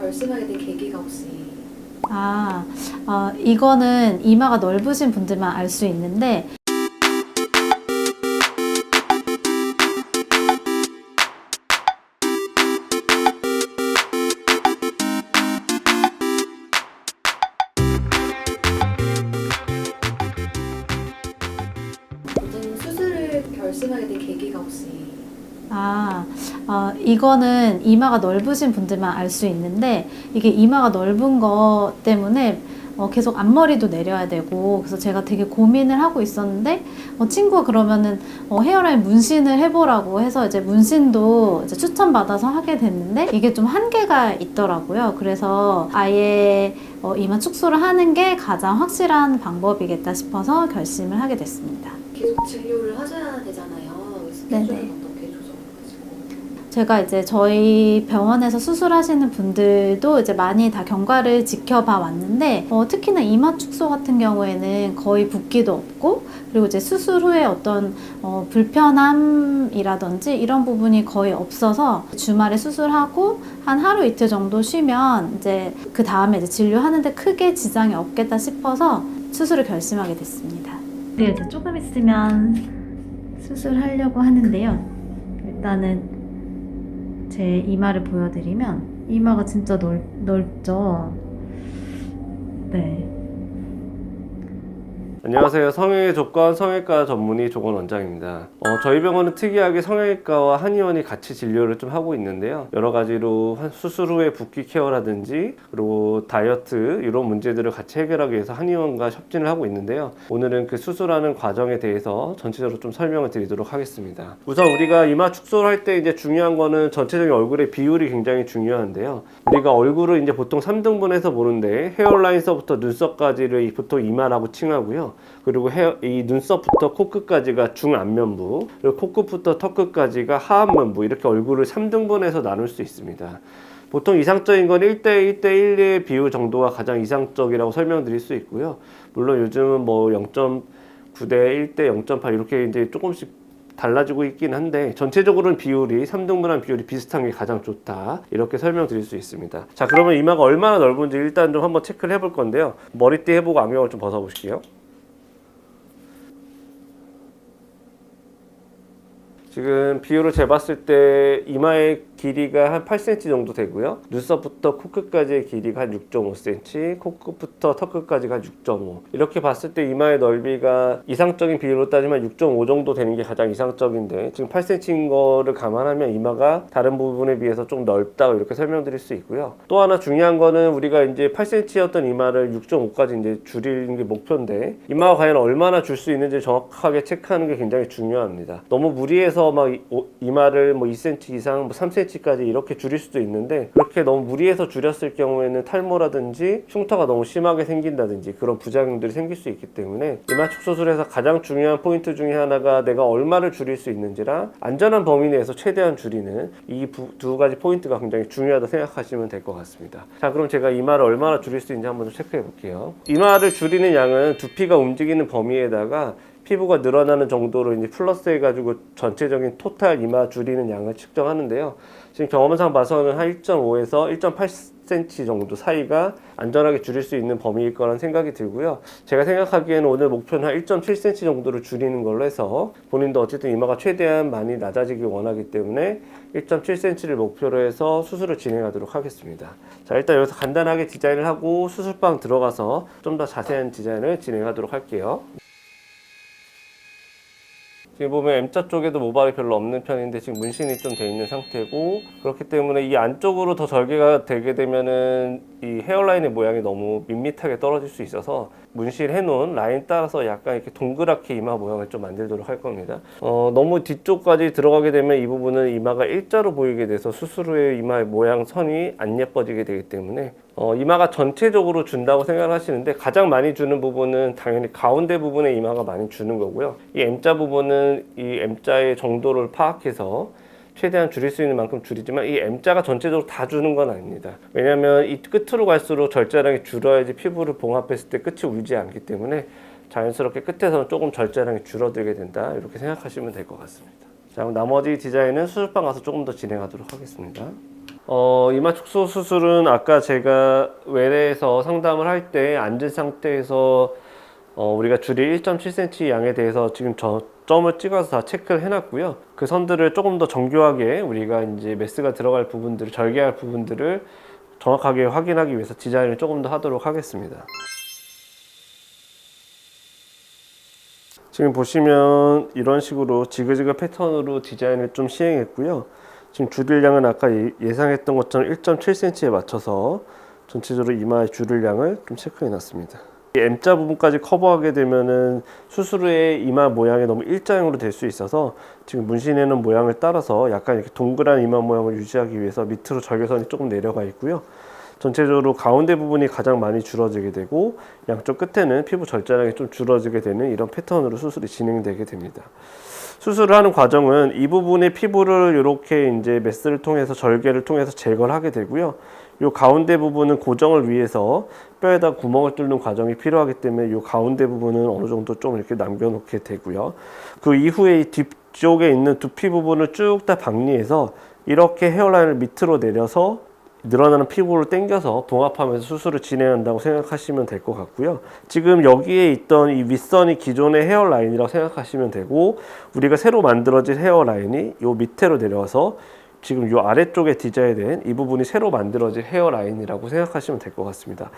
결심하게 된 계기가 혹시? 이거는 이마가 넓으신 분들만 알 수 있는데 모든 수술을 결심하게 된 계기가 혹시? 이거는 이마가 넓으신 분들만 알 수 있는데 이게 이마가 넓은 것 때문에 계속 앞머리도 내려야 되고 그래서 제가 되게 고민을 하고 있었는데 친구가 그러면은 헤어라인 문신을 해보라고 해서 이제 문신도 이제 추천받아서 하게 됐는데 이게 좀 한계가 있더라고요. 그래서 아예 이마 축소를 하는 게 가장 확실한 방법이겠다 싶어서 결심을 하게 됐습니다. 계속 진료를 하셔야 되잖아요. 스케줄은 어떻게 조정하시고? 제가 이제 저희 병원에서 수술하시는 분들도 이제 많이 다 경과를 지켜봐 왔는데 특히나 이마 축소 같은 경우에는 거의 붓기도 없고 그리고 이제 수술 후에 어떤 불편함이라든지 이런 부분이 거의 없어서 주말에 수술하고 한 하루 이틀 정도 쉬면 이제 그 다음에 이제 진료하는데 크게 지장이 없겠다 싶어서 수술을 결심하게 됐습니다. 네, 이제 조금 있으면 수술하려고 하는데요. 일단은 제 이마를 보여드리면 이마가 진짜 넓죠? 네. 안녕하세요. 성형의 조건 성형외과 전문의 조건 원장입니다. 저희 병원은 특이하게 성형외과와 한의원이 같이 진료를 좀 하고 있는데요. 여러 가지로 수술 후에 붓기 케어라든지 그리고 다이어트 이런 문제들을 같이 해결하기 위해서 한의원과 협진을 하고 있는데요. 오늘은 그 수술하는 과정에 대해서 전체적으로 좀 설명을 드리도록 하겠습니다. 우선 우리가 이마 축소를 할 때 이제 중요한 거는 전체적인 얼굴의 비율이 굉장히 중요한데요. 우리가 얼굴을 이제 보통 3등분해서 보는데 헤어라인서부터 눈썹까지를 보통 이마라고 칭하고요. 그리고 이 눈썹부터 코끝까지가 중안면부, 그리고 코끝부터 턱끝까지가 하안면부, 이렇게 얼굴을 3등분해서 나눌 수 있습니다. 보통 이상적인 건 1대 1의 비율 정도가 가장 이상적이라고 설명드릴 수 있고요. 물론 요즘은 뭐 0.9대 1대 0.8 이렇게 이제 조금씩 달라지고 있긴 한데 전체적으로는 비율이 3등분한 비율이 비슷한 게 가장 좋다, 이렇게 설명드릴 수 있습니다. 자, 그러면 이마가 얼마나 넓은지 일단 좀 한번 체크를 해볼 건데요. 머리띠 해보고 안경을 좀 벗어보실게요. 지금 비율을 재봤을 때 이마의 길이가 한 8cm 정도 되고요. 눈썹부터 코끝까지의 길이가 한 6.5cm, 코끝부터 턱끝까지가 한 6.5. 이렇게 봤을 때 이마의 넓이가 이상적인 비율로 따지면 6.5 정도 되는 게 가장 이상적인데 지금 8cm인 거를 감안하면 이마가 다른 부분에 비해서 좀 넓다고 이렇게 설명드릴 수 있고요. 또 하나 중요한 거는 우리가 이제 8cm였던 이마를 6.5까지 이제 줄이는 게 목표인데 이마가 과연 얼마나 줄 수 있는지 정확하게 체크하는 게 굉장히 중요합니다. 너무 무리해서 막 이마를 뭐 2cm 이상, 뭐 3cm까지 이렇게 줄일 수도 있는데 그렇게 너무 무리해서 줄였을 경우에는 탈모라든지 흉터가 너무 심하게 생긴다든지 그런 부작용들이 생길 수 있기 때문에 이마 축소술에서 가장 중요한 포인트 중에 하나가 내가 얼마를 줄일 수 있는지랑 안전한 범위 내에서 최대한 줄이는 이 두 가지 포인트가 굉장히 중요하다 생각하시면 될 것 같습니다. 자, 그럼 제가 이마를 얼마나 줄일 수 있는지 한번 좀 체크해 볼게요. 이마를 줄이는 양은 두피가 움직이는 범위에다가 피부가 늘어나는 정도로 이제 플러스 해가지고 전체적인 토탈 이마 줄이는 양을 측정하는데요. 지금 경험상 봐서는 한 1.5에서 1.8cm 정도 사이가 안전하게 줄일 수 있는 범위일 거란 생각이 들고요. 제가 생각하기에는 오늘 목표는 한 1.7cm 정도를 줄이는 걸로 해서 본인도 어쨌든 이마가 최대한 많이 낮아지길 원하기 때문에 1.7cm를 목표로 해서 수술을 진행하도록 하겠습니다. 자, 일단 여기서 간단하게 디자인을 하고 수술방 들어가서 좀 더 자세한 디자인을 진행하도록 할게요. 지금 보면 M자 쪽에도 모발이 별로 없는 편인데 지금 문신이 좀 돼 있는 상태고, 그렇기 때문에 이 안쪽으로 더 절개가 되게 되면은 이 헤어라인의 모양이 너무 밋밋하게 떨어질 수 있어서 문신 해놓은 라인 따라서 약간 이렇게 동그랗게 이마 모양을 좀 만들도록 할 겁니다. 너무 뒤쪽까지 들어가게 되면 이 부분은 이마가 일자로 보이게 돼서 수술 후에 이마의 모양 선이 안 예뻐지게 되기 때문에 이마가 전체적으로 준다고 생각하시는데 가장 많이 주는 부분은 당연히 가운데 부분에 이마가 많이 주는 거고요. 이 M자 부분은 이 M자의 정도를 파악해서 최대한 줄일 수 있는 만큼 줄이지만 이 M자가 전체적으로 다 주는 건 아닙니다. 왜냐하면 이 끝으로 갈수록 절제량이 줄어야지 피부를 봉합했을 때 끝이 울지 않기 때문에 자연스럽게 끝에서는 조금 절제량이 줄어들게 된다, 이렇게 생각하시면 될 것 같습니다. 자, 그럼 나머지 디자인은 수술방 가서 조금 더 진행하도록 하겠습니다. 이마 축소 수술은 아까 제가 외래에서 상담을 할 때 앉은 상태에서 우리가 줄이 1.7cm 양에 대해서 지금 점을 찍어서 다 체크를 해놨고요. 그 선들을 조금 더 정교하게 우리가 이제 메스가 들어갈 부분들을 절개할 부분들을 정확하게 확인하기 위해서 디자인을 조금 더 하도록 하겠습니다. 지금 보시면 이런 식으로 지그재그 패턴으로 디자인을 좀 시행했고요. 지금 줄일량은 아까 예상했던 것처럼 1.7cm에 맞춰서 전체적으로 이마의 줄일량을 좀 체크해 놨습니다. M자 부분까지 커버하게 되면은 수술 후에 이마 모양이 너무 일자형으로 될 수 있어서 지금 문신해놓은 모양을 따라서 약간 이렇게 동그란 이마 모양을 유지하기 위해서 밑으로 절개선이 조금 내려가 있고요. 전체적으로 가운데 부분이 가장 많이 줄어들게 되고 양쪽 끝에는 피부 절제량이 좀 줄어들게 되는 이런 패턴으로 수술이 진행되게 됩니다. 수술을 하는 과정은 이 부분의 피부를 이렇게 이제 메스를 통해서 절개를 통해서 제거를 하게 되고요. 이 가운데 부분은 고정을 위해서 뼈에다 구멍을 뚫는 과정이 필요하기 때문에 이 가운데 부분은 어느 정도 좀 이렇게 남겨놓게 되고요. 그 이후에 이 뒤쪽에 있는 두피 부분을 쭉 다 박리해서 이렇게 헤어라인을 밑으로 내려서 늘어나는 피부를 당겨서 봉합하면서 수술을 진행한다고 생각하시면 될 것 같고요. 지금 여기에 있던 이 윗선이 기존의 헤어라인이라고 생각하시면 되고 우리가 새로 만들어진 헤어라인이 요 밑으로 내려와서 지금 요 아래쪽에 디자인된 이 부분이 새로 만들어진 헤어라인이라고 생각하시면 될 것 같습니다.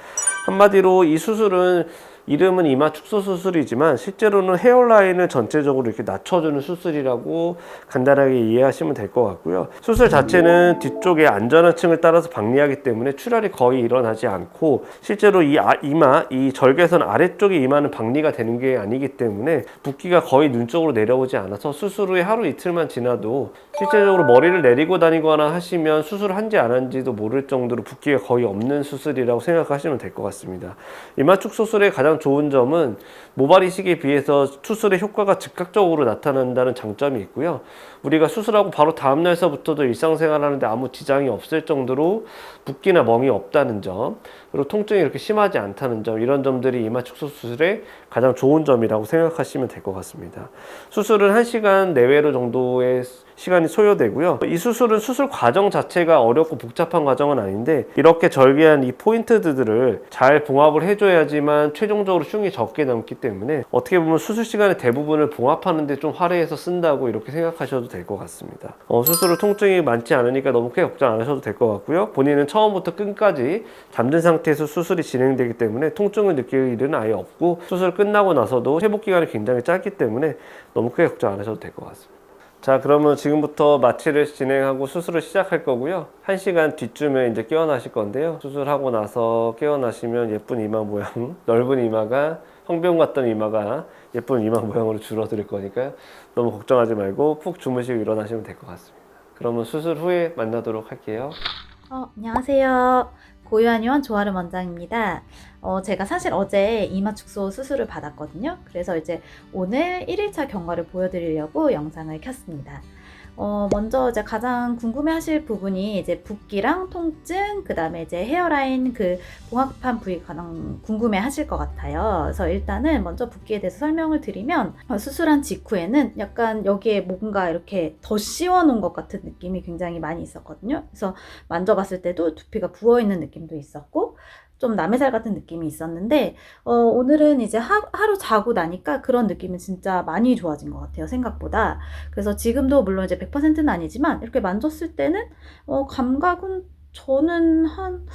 한마디로 이 수술은 이름은 이마 축소 수술이지만 실제로는 헤어라인을 전체적으로 이렇게 낮춰주는 수술이라고 간단하게 이해하시면 될 것 같고요. 수술 자체는 뒤쪽에 안전한 층을 따라서 박리하기 때문에 출혈이 거의 일어나지 않고 실제로 이마, 이 절개선 아래쪽에 이마는 박리가 되는 게 아니기 때문에 붓기가 거의 눈 쪽으로 내려오지 않아서 수술 후에 하루 이틀만 지나도 실제적으로 머리를 내리고 다니거나 하시면 수술을 한지 안 한지도 모를 정도로 붓기가 거의 없는 수술이라고 생각하시면 될 것 같습니다. 이마 축소 수술의 가장 좋은 점은 모발 이식에 비해서 수술의 효과가 즉각적으로 나타난다는 장점이 있고요. 우리가 수술하고 바로 다음 날서부터도 일상생활 하는데 아무 지장이 없을 정도로 붓기나 멍이 없다는 점, 그리고 통증이 그렇게 심하지 않다는 점, 이런 점들이 이마 축소 수술의 가장 좋은 점이라고 생각하시면 될 것 같습니다. 수술은 1시간 내외로 정도의 시간이 소요되고요. 이 수술은 수술 과정 자체가 어렵고 복잡한 과정은 아닌데 이렇게 절개한 이 포인트들을 잘 봉합을 해줘야지만 최종적으로 흉이 적게 남기 때문에 어떻게 보면 수술 시간의 대부분을 봉합하는데 좀 할애해서 쓴다고 이렇게 생각하셔도 될 것 같습니다. 수술은 통증이 많지 않으니까 너무 크게 걱정 안 하셔도 될 것 같고요. 본인은 처음부터 끝까지 잠든 상태에서 수술이 진행되기 때문에 통증을 느낄 일은 아예 없고 수술 끝나고 나서도 회복 기간이 굉장히 짧기 때문에 너무 크게 걱정 안 하셔도 될 것 같습니다. 자, 그러면 지금부터 마취를 진행하고 수술을 시작할 거고요. 1시간 뒤쯤에 이제 깨어나실 건데요. 수술하고 나서 깨어나시면 예쁜 이마 모양, 넓은 이마가 황병 같던 이마가 예쁜 이마 모양으로 줄어들 거니까요. 너무 걱정하지 말고 푹 주무시고 일어나시면 될 것 같습니다. 그러면 수술 후에 만나도록 할게요. 안녕하세요. 고유한의원 조아름 원장입니다. 제가 사실 어제 이마 축소 수술을 받았거든요. 그래서 이제 오늘 1일차 경과를 보여드리려고 영상을 켰습니다. 먼저 이제 가장 궁금해 하실 부분이 이제 붓기랑 통증, 그 다음에 이제 헤어라인 그 봉합한 부위 가장 궁금해 하실 것 같아요. 그래서 일단은 먼저 붓기에 대해서 설명을 드리면 수술한 직후에는 약간 여기에 뭔가 이렇게 더 씌워놓은 것 같은 느낌이 굉장히 많이 있었거든요. 그래서 만져봤을 때도 두피가 부어있는 느낌도 있었고 좀 남의 살 같은 느낌이 있었는데 오늘은 이제 하루 자고 나니까 그런 느낌은 진짜 많이 좋아진 것 같아요, 생각보다. 그래서 지금도 물론 이제 100%는 아니지만 이렇게 만졌을 때는 감각은 저는 한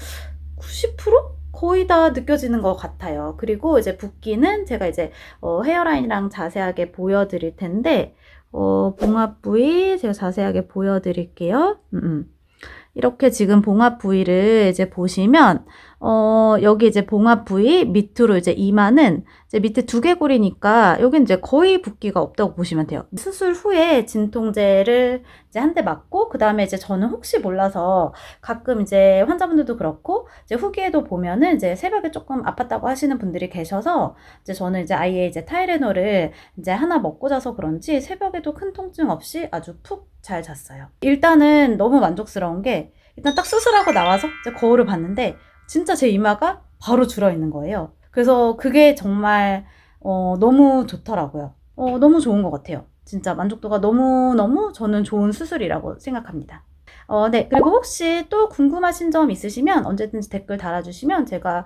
90%? 거의 다 느껴지는 것 같아요. 그리고 이제 붓기는 제가 이제 헤어라인이랑 자세하게 보여드릴 텐데 봉합 부위 제가 자세하게 보여드릴게요. 이렇게 지금 봉합 부위를 이제 보시면 여기 이제 봉합 부위 밑으로 이제 이마는 이제 밑에 두개골이니까 여긴 이제 거의 붓기가 없다고 보시면 돼요. 수술 후에 진통제를 이제 한 대 맞고 그 다음에 이제 저는 혹시 몰라서 가끔 이제 환자분들도 그렇고 이제 후기에도 보면은 이제 새벽에 조금 아팠다고 하시는 분들이 계셔서 이제 저는 이제 아예 이제 타이레놀을 이제 하나 먹고 자서 그런지 새벽에도 큰 통증 없이 아주 푹 잘 잤어요. 일단은 너무 만족스러운 게 일단 딱 수술하고 나와서 이제 거울을 봤는데 진짜 제 이마가 바로 줄어 있는 거예요. 그래서 그게 정말 너무 좋더라고요. 너무 좋은 것 같아요. 진짜 만족도가 너무너무 저는 좋은 수술이라고 생각합니다. 네. 그리고 혹시 또 궁금하신 점 있으시면 언제든지 댓글 달아주시면 제가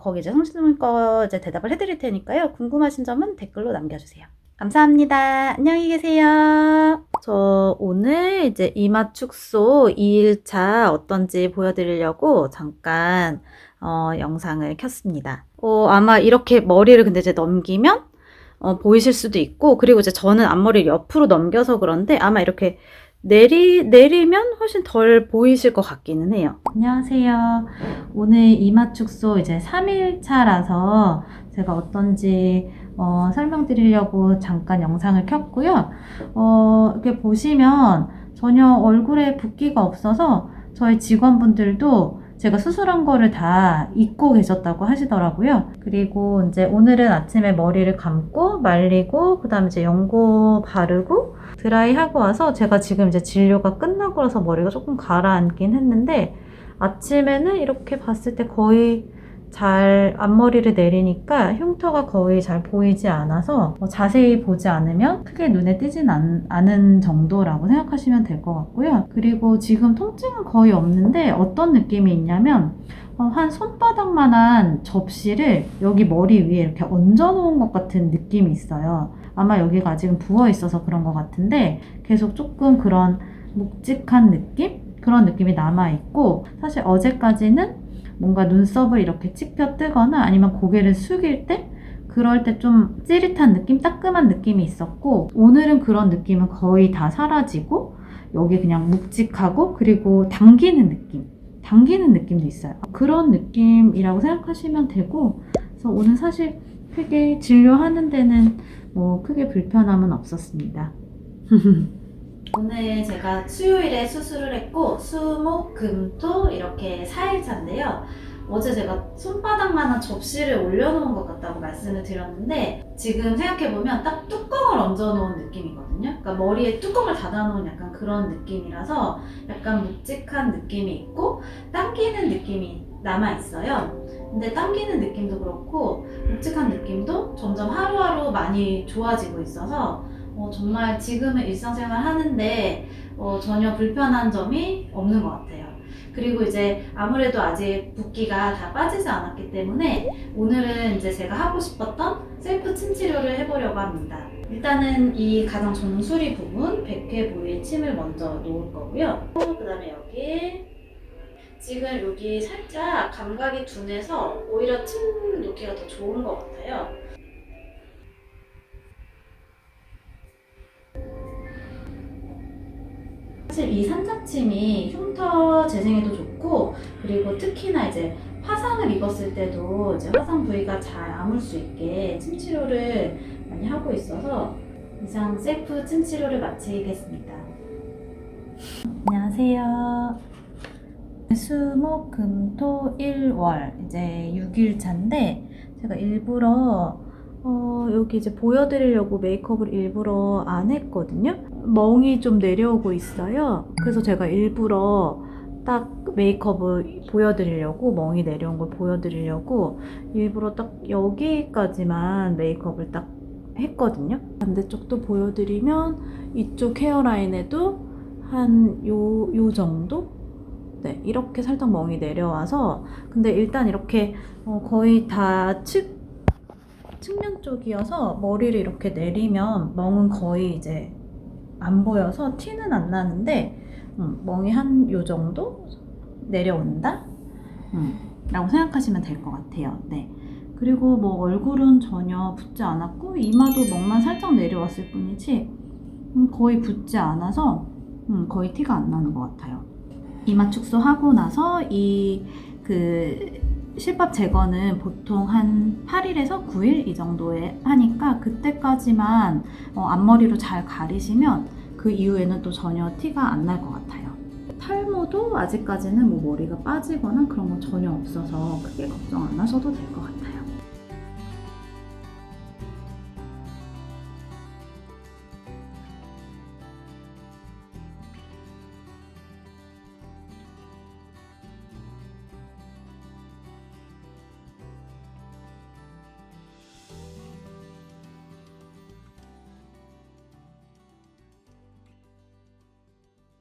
거기 이제 성심성의과 이제 대답을 해드릴 테니까요. 궁금하신 점은 댓글로 남겨주세요. 감사합니다. 안녕히 계세요. 저 오늘 이제 이마 축소 2일차 어떤지 보여드리려고 잠깐 영상을 켰습니다. 아마 이렇게 머리를 근데 이제 넘기면 보이실 수도 있고, 그리고 이제 저는 앞머리를 옆으로 넘겨서 그런데 아마 이렇게 내리면 훨씬 덜 보이실 것 같기는 해요. 안녕하세요. 오늘 이마 축소 이제 3일차라서 제가 어떤지 설명드리려고 잠깐 영상을 켰고요. 이렇게 보시면 전혀 얼굴에 붓기가 없어서 저희 직원분들도 제가 수술한 거를 다 잊고 계셨다고 하시더라고요. 그리고 이제 오늘은 아침에 머리를 감고 말리고 그다음에 이제 연고 바르고 드라이 하고 와서 제가 지금 이제 진료가 끝나고 나서 머리가 조금 가라앉긴 했는데, 아침에는 이렇게 봤을 때 거의 잘 앞머리를 내리니까 흉터가 거의 잘 보이지 않아서 자세히 보지 않으면 크게 눈에 띄진 않은 정도라고 생각하시면 될 것 같고요. 그리고 지금 통증은 거의 없는데 어떤 느낌이 있냐면 한 손바닥만한 접시를 여기 머리 위에 이렇게 얹어 놓은 것 같은 느낌이 있어요. 아마 여기가 아직은 부어 있어서 그런 것 같은데 계속 조금 그런 묵직한 느낌? 그런 느낌이 남아있고, 사실 어제까지는 뭔가 눈썹을 이렇게 찍혀 뜨거나 아니면 고개를 숙일 때 그럴 때 좀 찌릿한 느낌, 따끔한 느낌이 있었고, 오늘은 그런 느낌은 거의 다 사라지고 여기 그냥 묵직하고 그리고 당기는 느낌도 있어요. 그런 느낌이라고 생각하시면 되고, 그래서 오늘 사실 크게 진료하는 데는 뭐 크게 불편함은 없었습니다. 오늘 제가 수요일에 수술을 했고 수, 목, 금, 토 이렇게 4일차인데요. 어제 제가 손바닥만한 접시를 올려놓은 것 같다고 말씀을 드렸는데, 지금 생각해보면 딱 뚜껑을 얹어놓은 느낌이거든요. 그러니까 머리에 뚜껑을 닫아놓은 약간 그런 느낌이라서 약간 묵직한 느낌이 있고 당기는 느낌이 남아있어요. 근데 당기는 느낌도 그렇고 묵직한 느낌도 점점 하루하루 많이 좋아지고 있어서 정말 지금은 일상생활 하는데 전혀 불편한 점이 없는 것 같아요. 그리고 이제 아무래도 아직 붓기가 다 빠지지 않았기 때문에 오늘은 이제 제가 하고 싶었던 셀프 침 치료를 해보려고 합니다. 일단은 이 가장 정수리 부분, 백회 부위에 침을 먼저 놓을 거고요. 그 다음에 여기 지금 여기 살짝 감각이 둔해서 오히려 침 놓기가 더 좋은 것 같아요. 사실 이 산자침이 흉터 재생에도 좋고, 그리고 특히나 이제 화상을 입었을 때도 이제 화상 부위가 잘 아물 수 있게 침 치료를 많이 하고 있어서 이상 셀프 침 치료를 마치겠습니다. 안녕하세요. 수, 목, 금, 토, 일, 월 이제 6일차인데 제가 일부러 여기 이제 보여드리려고 메이크업을 일부러 안 했거든요. 멍이 좀 내려오고 있어요. 그래서 제가 일부러 딱 메이크업을 보여드리려고, 멍이 내려온 걸 보여드리려고 일부러 딱 여기까지만 메이크업을 딱 했거든요. 반대쪽도 보여드리면 이쪽 헤어라인에도 한 요 정도? 네, 이렇게 살짝 멍이 내려와서, 근데 일단 이렇게 거의 다 측면 쪽이어서 머리를 이렇게 내리면 멍은 거의 이제 안 보여서 티는 안 나는데 멍이 한 요 정도 내려온다? 라고 생각하시면 될 것 같아요. 네. 그리고 뭐 얼굴은 전혀 붓지 않았고 이마도 멍만 살짝 내려왔을 뿐이지 거의 붓지 않아서 거의 티가 안 나는 것 같아요. 이마 축소하고 나서 실밥 제거는 보통 한 8일에서 9일 이 정도에 하니까 그때까지만 앞머리로 잘 가리시면 그 이후에는 또 전혀 티가 안 날 것 같아요. 탈모도 아직까지는 뭐 머리가 빠지거나 그런 건 전혀 없어서 크게 걱정 안 하셔도 될 것 같아요.